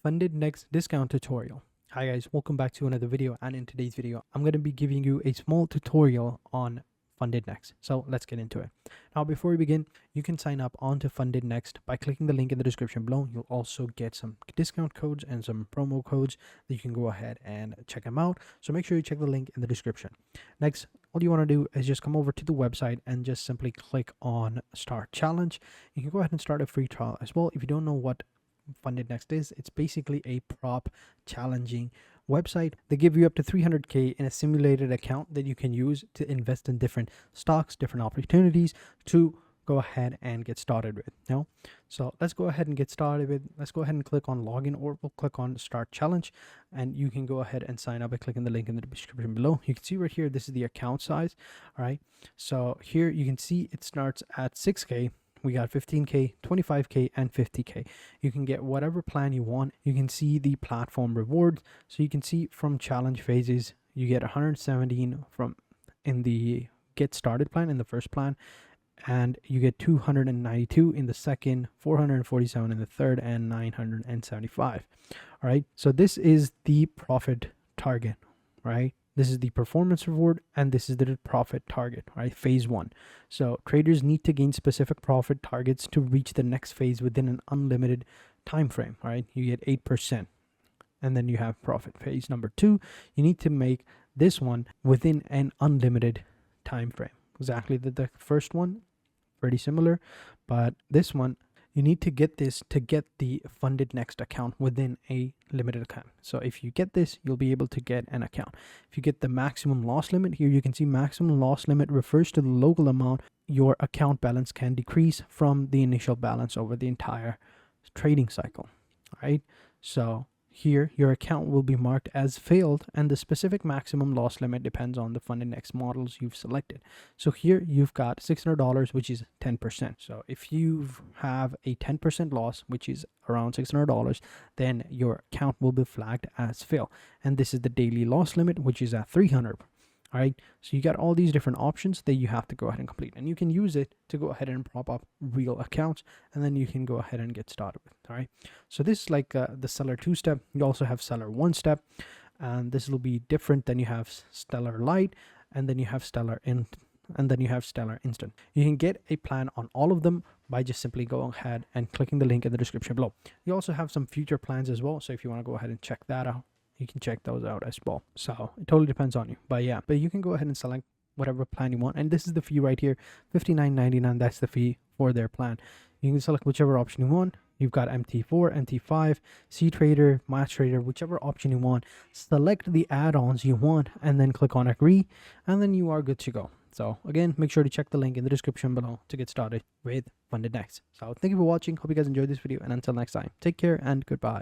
FundedNext discount tutorial. Hi guys, welcome back to another video, and in today's video I'm going to be giving you a small tutorial on FundedNext. So let's get into it. Now before we begin, you can sign up onto FundedNext by clicking the link in the description below. You'll also get some discount codes and some promo codes that you can go ahead and check them out. So make sure you check the link in the description. Next, all you want to do is just come over to the website and just simply click on Start Challenge. You can go ahead and start a free trial as well. If you don't know what FundedNext is, it's basically a prop challenging website. They give you up to 300k in a simulated account that you can use to invest in different stocks, different opportunities to go ahead and get started with. So let's go ahead and get started with. Let's go ahead and click on login, or we'll click on Start Challenge, and you can go ahead and sign up by clicking the link in the description below. You can see right here, this is the account size. All right, so here you can see it starts at 6k. We got 15k, 25k, and 50k. You can get whatever plan you want. You can see the platform rewards. So you can see from challenge phases, you get 117 from in the get started plan, in the first plan, and you get 292 in the second, 447 in the third, and 975. All right, so this is the profit target, right? This is the performance reward, and this is the profit target, right? Phase 1. So traders need to gain specific profit targets to reach the next phase within an unlimited time frame, right? You get 8%. And then you have profit phase number 2. You need to make this one within an unlimited time frame. Exactly the first one, pretty similar, but this one, you need to get this to get the FundedNext account within a limited account. So if you get this, you'll be able to get an account. If you get the maximum loss limit, here you can see maximum loss limit refers to the local amount your account balance can decrease from the initial balance over the entire trading cycle. All right, so here your account will be marked as failed, and the specific maximum loss limit depends on the FundedNext models you've selected. So here you've got $600, which is 10%. So if you have a 10% loss, which is around $600, then your account will be flagged as fail. And this is the daily loss limit, which is at 300. All right, so you got all these different options that you have to go ahead and complete, and you can use it to go ahead and prop up real accounts, and then you can go ahead and get started with. All right, so this is like the seller 2 step. You also have seller 1 step, and this will be different. Then you have stellar light, and then you have stellar and then you have stellar instant. You can get a plan on all of them by just simply going ahead and clicking the link in the description below. You also have some future plans as well, so if you want to go ahead and check that out, you can check those out as well. So it totally depends on you, but yeah, but you can go ahead and select whatever plan you want, and this is the fee right here, $59.99. That's the fee for their plan. You can select whichever option you want. You've got MT4, MT5, C Trader, Match Trader, whichever option you want. Select the add-ons you want, and then click on agree, and then you are good to go. So again, make sure to check the link in the description below to get started with FundedNext. So thank you for watching. Hope you guys enjoyed this video, and until next time, take care and goodbye.